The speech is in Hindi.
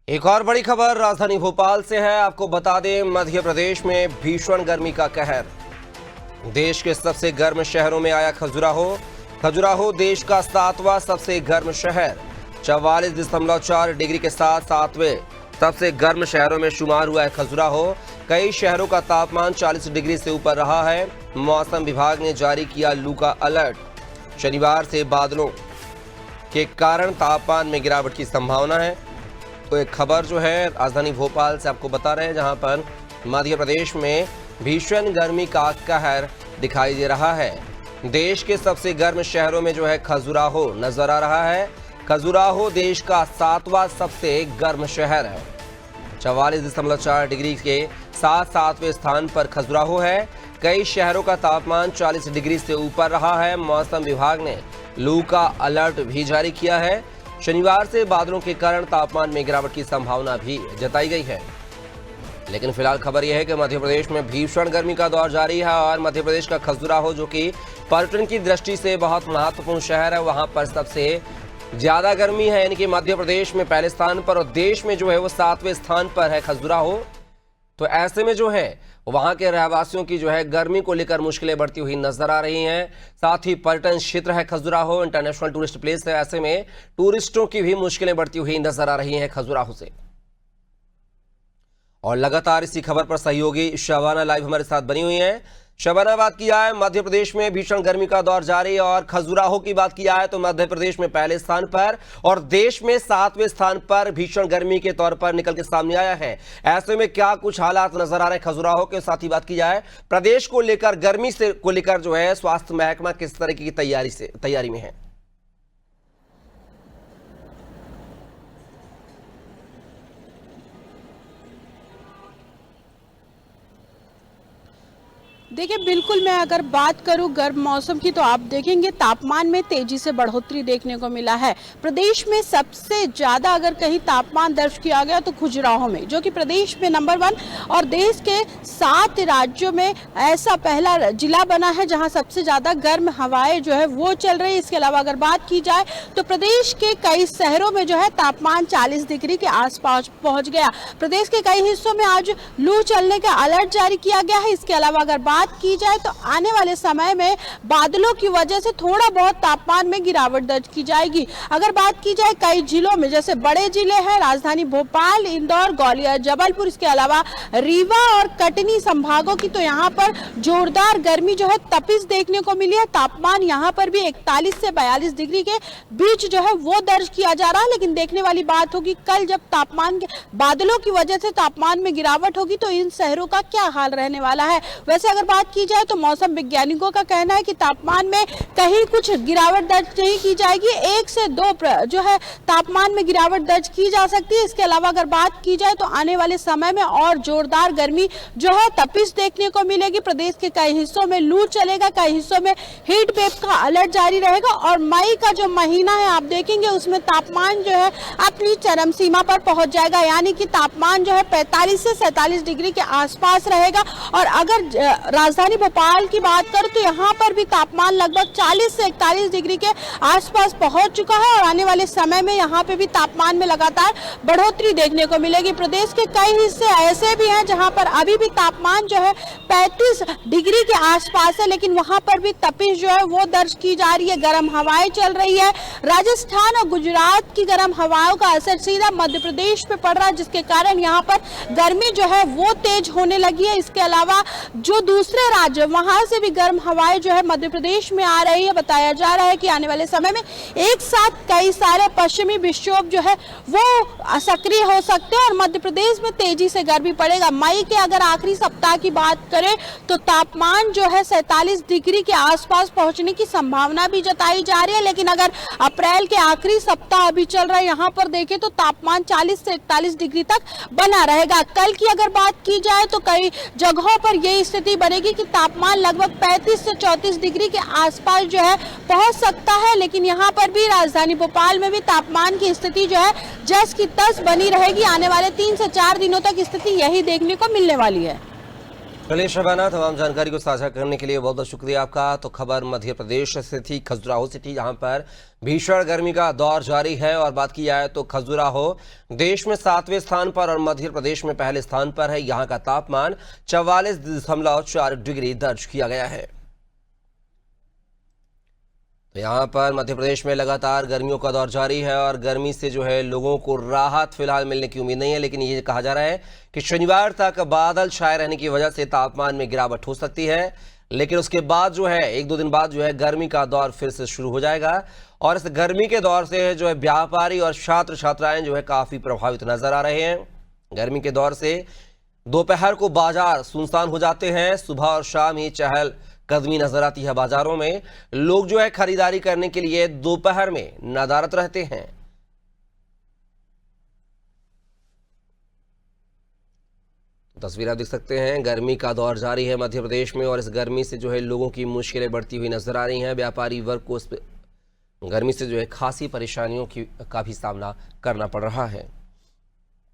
एक और बड़ी खबर राजधानी भोपाल से है। आपको बता दें, मध्य प्रदेश में भीषण गर्मी का कहर। देश के सबसे गर्म शहरों में आया खजुराहो। खजुराहो देश का 7वां सबसे गर्म शहर, 44.4 डिग्री के साथ 7वें सबसे गर्म शहरों में शुमार हुआ है खजुराहो। कई शहरों का तापमान 40 डिग्री से ऊपर रहा है। मौसम विभाग ने जारी किया लू का अलर्ट। शनिवार से बादलों के कारण तापमान में गिरावट की संभावना है। तो एक खबर जो है राजधानी भोपाल से आपको बता रहे हैं, जहां पर मध्य प्रदेश में भीषण गर्मी का कहर दिखाई दे रहा है। देश के सबसे गर्म शहरों में जो है खजुराहो नजर आ रहा है। खजुराहो देश का 7वां सबसे गर्म शहर है। 44.4 डिग्री के साथ 7वें स्थान पर खजुराहो है। कई शहरों का तापमान 40 डिग्री से ऊपर रहा है। मौसम विभाग ने लू का अलर्ट भी जारी किया है। शनिवार से बादलों के कारण तापमान में गिरावट की संभावना भी जताई गई है। लेकिन फिलहाल खबर यह है कि मध्य प्रदेश में भीषण गर्मी का दौर जारी है और मध्य प्रदेश का खजुराहो, जो कि पर्यटन की दृष्टि से बहुत महत्वपूर्ण शहर है, वहां पर सबसे ज्यादा गर्मी है। यानी कि मध्य प्रदेश में पहले स्थान पर और देश में जो है वो 7वें स्थान पर है खजुराहो। तो ऐसे में जो है वहां के रहवासियों की जो है गर्मी को लेकर मुश्किलें बढ़ती हुई नजर आ रही हैं। साथ ही पर्यटन क्षेत्र है खजुराहो, इंटरनेशनल टूरिस्ट प्लेस है। ऐसे में टूरिस्टों की भी मुश्किलें बढ़ती हुई नजर आ रही हैं खजुराहो से। और लगातार इसी खबर पर सहयोगी शबाना लाइव हमारे साथ बनी हुई है। शबाना, बात किया है मध्य प्रदेश में भीषण गर्मी का दौर जारी, और खजुराहो की बात किया है तो मध्य प्रदेश में पहले स्थान पर और देश में 7वें स्थान पर भीषण गर्मी के तौर पर निकल के सामने आया है। ऐसे में क्या कुछ हालात नजर आ रहे हैं खजुराहो के? साथ ही बात की जाए प्रदेश को लेकर, गर्मी से को लेकर जो है स्वास्थ्य महकमा किस तरह की तैयारी में है? देखिए, बिल्कुल मैं अगर बात करूं गर्म मौसम की, तो आप देखेंगे तापमान में तेजी से बढ़ोतरी देखने को मिला है। प्रदेश में सबसे ज़्यादा अगर कहीं तापमान दर्ज किया गया तो खजुराहो में, जो कि प्रदेश में नंबर 1 और देश के 7 राज्यों में ऐसा पहला जिला बना है जहां सबसे ज़्यादा गर्म हवाएं जो है वो चल रही है। इसके अलावा अगर बात की जाए तो प्रदेश के कई शहरों में जो है तापमान 40 डिग्री के आसपास पहुँच गया। प्रदेश के कई हिस्सों में आज लू चलने का अलर्ट जारी किया गया है। इसके अलावा अगर बात की जाए तो आने वाले समय में बादलों की वजह से थोड़ा बहुत तापमान में गिरावट दर्ज की जाएगी। अगर बात की जाए कई जिलों में, जैसे बड़े जिले हैं राजधानी भोपाल, इंदौर, ग्वालियर, जबलपुर, इसके अलावा रीवा और कटनी संभागों की, तो यहाँ पर जोरदार गर्मी जो है तपिश देखने को मिली है। तापमान यहाँ पर भी 41 से 42 डिग्री के बीच जो है वो दर्ज किया जा रहा है। लेकिन देखने वाली बात होगी कल जब तापमान के बादलों की वजह से तापमान में गिरावट होगी तो इन शहरों का क्या हाल रहने वाला है। वैसे अगर बात की जाए तो मौसम वैज्ञानिकों का कहना है कि तापमान में कहीं कुछ गिरावट दर्ज नहीं की जाएगी। 1 से 2 जो है तापमान में गिरावट दर्ज की जा सकती है। इसके अलावा अगर बात की जाए तो आने वाले समय में और जोरदार गर्मी जो है तपिश देखने को मिलेगी। प्रदेश के कई हिस्सों में लू चलेगा, कई हिस्सों में हीट वेव का अलर्ट जारी रहेगा। और मई का जो महीना है आप देखेंगे उसमें तापमान जो है अपनी चरम सीमा पर पहुंच जाएगा, यानी कि तापमान जो है 45 से 47 डिग्री के आसपास रहेगा। और अगर राजधानी भोपाल की बात करूं तो यहाँ पर भी तापमान लगभग 40 से 41 डिग्री के आसपास पहुंच चुका है और आने वाले समय में यहाँ पे भी तापमान में लगातार बढ़ोतरी देखने को मिलेगी। प्रदेश के कई हिस्से ऐसे भी हैं जहाँ पर अभी भी तापमान जो है 35 डिग्री के आसपास है, लेकिन वहाँ पर भी तपिश जो है वो दर्ज की जा रही है। गर्म हवाएं चल रही है। राजस्थान और गुजरात की गर्म हवाओं का असर सीधा मध्य प्रदेश पे पड़ रहा है, जिसके कारण यहाँ पर गर्मी जो है वो तेज होने लगी है। इसके अलावा जो दूसरे राज्य वहां से भी गर्म हवाएं जो है मध्य प्रदेश में आ रही है। बताया जा रहा है कि आने वाले समय में एक साथ कई सारे पश्चिमी विक्षोभ जो है वो सक्रिय हो सकते हैं और मध्य प्रदेश में तेजी से गर्मी पड़ेगा। मई के अगर आखिरी सप्ताह की बात करें तो तापमान जो है 47 डिग्री के आसपास पहुंचने की संभावना भी जताई जा रही है। लेकिन अगर अप्रैल के आखिरी सप्ताह अभी चल रहा है, यहाँ पर देखें तो तापमान 40 से 41 डिग्री तक बना रहेगा। कल की अगर बात की जाए तो कई जगहों पर यही स्थिति बनेगी कि तापमान लगभग 35 से 34 डिग्री के आसपास जो है पहुंच सकता है। लेकिन यहाँ पर भी राजधानी भोपाल में भी तापमान की स्थिति जो है जस की तस बनी रहेगी। आने वाले 3 से 4 दिनों तक स्थिति यही देखने को मिलने वाली है। चलिए शबाना, तमाम जानकारी को साझा करने के लिए बहुत बहुत शुक्रिया आपका। तो खबर मध्य प्रदेश से थी, खजुराहो से थी, जहां पर भीषण गर्मी का दौर जारी है। और बात की जाए तो खजुराहो देश में 7वें स्थान पर और मध्य प्रदेश में पहले स्थान पर है। यहां का तापमान 44.4 डिग्री दर्ज किया गया है। तो यहाँ पर मध्य प्रदेश में लगातार गर्मियों का दौर जारी है और गर्मी से जो है लोगों को राहत फिलहाल मिलने की उम्मीद नहीं है, लेकिन ये कहा जा रहा है कि शनिवार तक बादल छाए रहने की वजह से तापमान में गिरावट हो सकती है। लेकिन उसके बाद जो है 1-2 दिन बाद जो है गर्मी का दौर फिर से शुरू हो जाएगा। और इस गर्मी के दौर से जो है व्यापारी और छात्र छात्राएं जो है काफ़ी प्रभावित नजर आ रहे हैं। गर्मी के दौर से दोपहर को बाजार सुनसान हो जाते हैं, सुबह और शाम ही चहल कदमी नजर आती है। बाजारों में लोग जो है खरीदारी करने के लिए दोपहर में नदारत रहते हैं। तस्वीर आप देख सकते हैं, गर्मी का दौर जारी है मध्य प्रदेश में और इस गर्मी से जो है लोगों की मुश्किलें बढ़ती हुई नजर आ रही हैं। व्यापारी वर्ग को इस गर्मी से जो है खासी परेशानियों का भी सामना करना पड़ रहा है।